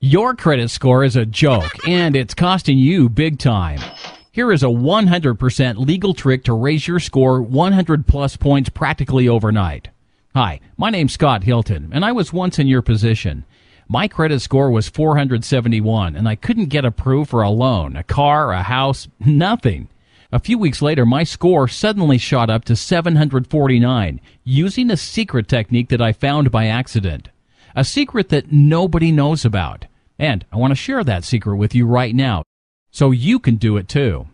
Your credit score is a joke, and it's costing you big time. Here is a 100% legal trick to raise your score 100 plus points practically overnight. Hi, my name's Scott Hilton, and I was once in your position. My credit score was 471, and I couldn't get approved for a loan, a car, a house, nothing. A few weeks later, my score suddenly shot up to 749, using a secret technique that I found by accident. A secret that nobody knows about. And I want to share that secret with you right now, so you can do it too.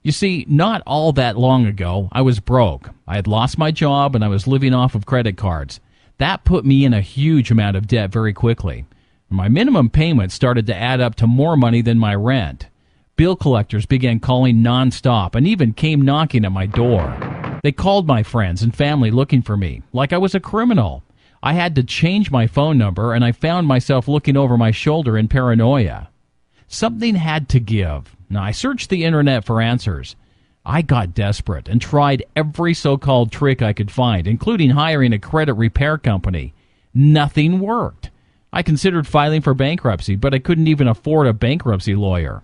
You see, not all that long ago, I was broke. I had lost my job and I was living off of credit cards. That put me in a huge amount of debt very quickly. My minimum payments started to add up to more money than my rent. Bill collectors began calling nonstop and even came knocking at my door. They called my friends and family looking for me, like I was a criminal. I had to change my phone number, and I found myself looking over my shoulder in paranoia. Something had to give. Now, I searched the internet for answers. I got desperate and tried every so-called trick I could find, including hiring a credit repair company. Nothing worked. I considered filing for bankruptcy, but I couldn't even afford a bankruptcy lawyer.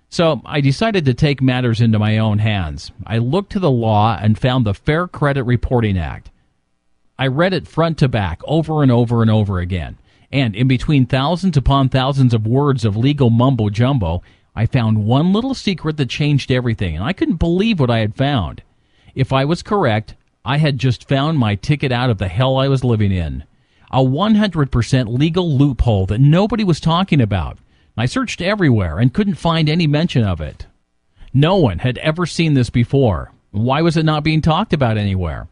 So I decided to take matters into my own hands. I looked to the law and found the Fair Credit Reporting Act. I read it front to back over and over and over again, and in between thousands upon thousands of words of legal mumbo-jumbo, I found one little secret that changed everything, and I couldn't believe what I had found. If I was correct, I had just found my ticket out of the hell I was living in. A 100% legal loophole that nobody was talking about. I searched everywhere and couldn't find any mention of it. No one had ever seen this before. Why was it not being talked about anywhere?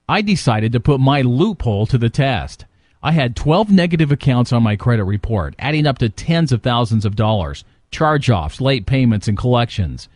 I decided to put my loophole to the test. I had 12 negative accounts on my credit report, adding up to tens of thousands of dollars, charge-offs, late payments, and collections.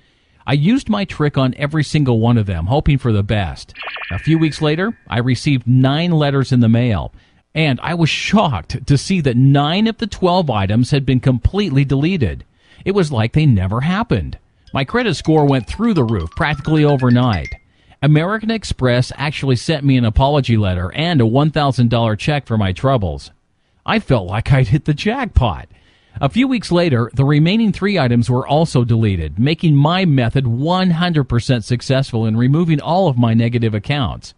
I used my trick on every single one of them, hoping for the best. A few weeks later, I received 9 letters in the mail, and I was shocked to see that 9 of the 12 items had been completely deleted. It was like they never happened. My credit score went through the roof practically overnight. American Express actually sent me an apology letter and a $1,000 check for my troubles. I felt like I'd hit the jackpot. A few weeks later, the remaining 3 items were also deleted, making my method 100% successful in removing all of my negative accounts.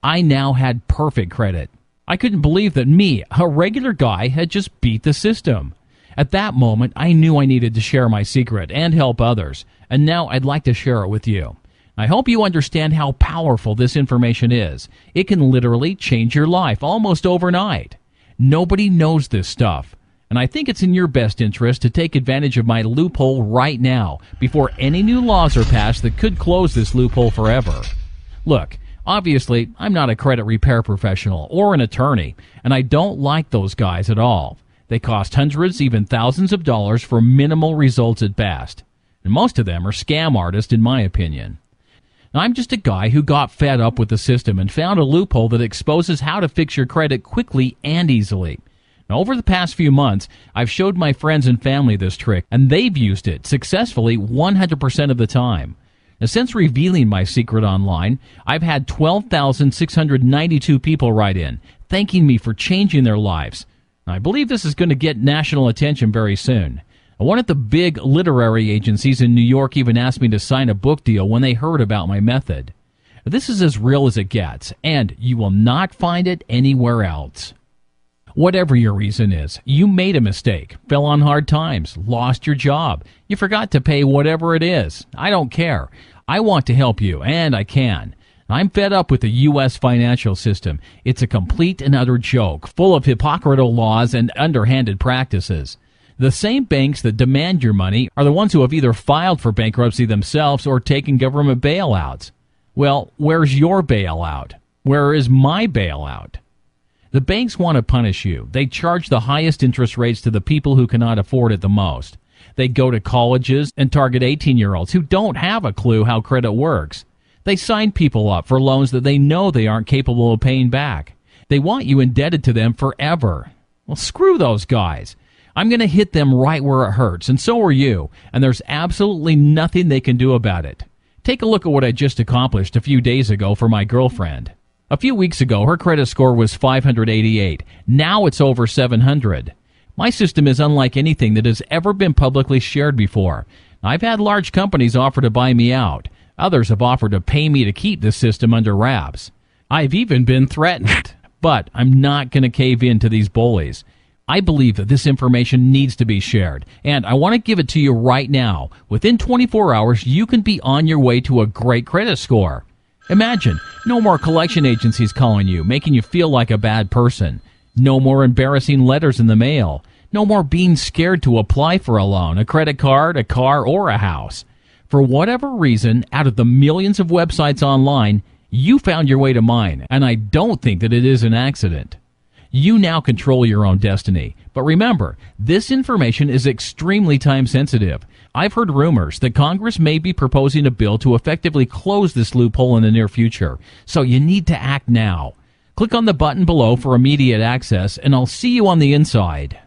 I now had perfect credit. I couldn't believe that me, a regular guy, had just beat the system. At that moment, I knew I needed to share my secret and help others, and now I'd like to share it with you. I hope you understand how powerful this information is. It can literally change your life almost overnight. Nobody knows this stuff, and I think it's in your best interest to take advantage of my loophole right now before any new laws are passed that could close this loophole forever. Look, obviously, I'm not a credit repair professional or an attorney, and I don't like those guys at all. They cost hundreds, even thousands of dollars for minimal results at best, and most of them are scam artists in my opinion. I'm just a guy who got fed up with the system and found a loophole that exposes how to fix your credit quickly and easily. Now, over the past few months, I've showed my friends and family this trick, and they've used it successfully 100% of the time. Now, since revealing my secret online, I've had 12,692 people write in, thanking me for changing their lives. Now, I believe this is going to get national attention very soon. One of the big literary agencies in New York even asked me to sign a book deal when they heard about my method. This is as real as it gets, and you will not find it anywhere else. Whatever your reason is, you made a mistake, fell on hard times, lost your job, you forgot to pay whatever it is. I don't care. I want to help you, and I can. I'm fed up with the U.S. financial system. It's a complete and utter joke, full of hypocritical laws and underhanded practices. The same banks that demand your money are the ones who have either filed for bankruptcy themselves or taken government bailouts. Well, where's your bailout? Where is my bailout? The banks want to punish you. They charge the highest interest rates to the people who cannot afford it the most. They go to colleges and target 18-year-olds who don't have a clue how credit works. They sign people up for loans that they know they aren't capable of paying back. They want you indebted to them forever. Well, screw those guys. I'm going to hit them right where it hurts, and so are you, and there's absolutely nothing they can do about it. Take a look at what I just accomplished a few days ago for my girlfriend. A few weeks ago, her credit score was 588. Now it's over 700. My system is unlike anything that has ever been publicly shared before. I've had large companies offer to buy me out. Others have offered to pay me to keep the system under wraps. I've even been threatened. But I'm not going to cave in to these bullies. I believe that this information needs to be shared, and I want to give it to you right now. Within 24 hours, you can be on your way to a great credit score. Imagine, no more collection agencies calling you, making you feel like a bad person. No more embarrassing letters in the mail. No more being scared to apply for a loan, a credit card, a car, or a house. For whatever reason, out of the millions of websites online, you found your way to mine, and I don't think that it is an accident. You now control your own destiny. But remember, this information is extremely time sensitive. I've heard rumors that Congress may be proposing a bill to effectively close this loophole in the near future. So you need to act now. Click on the button below for immediate access, and I'll see you on the inside.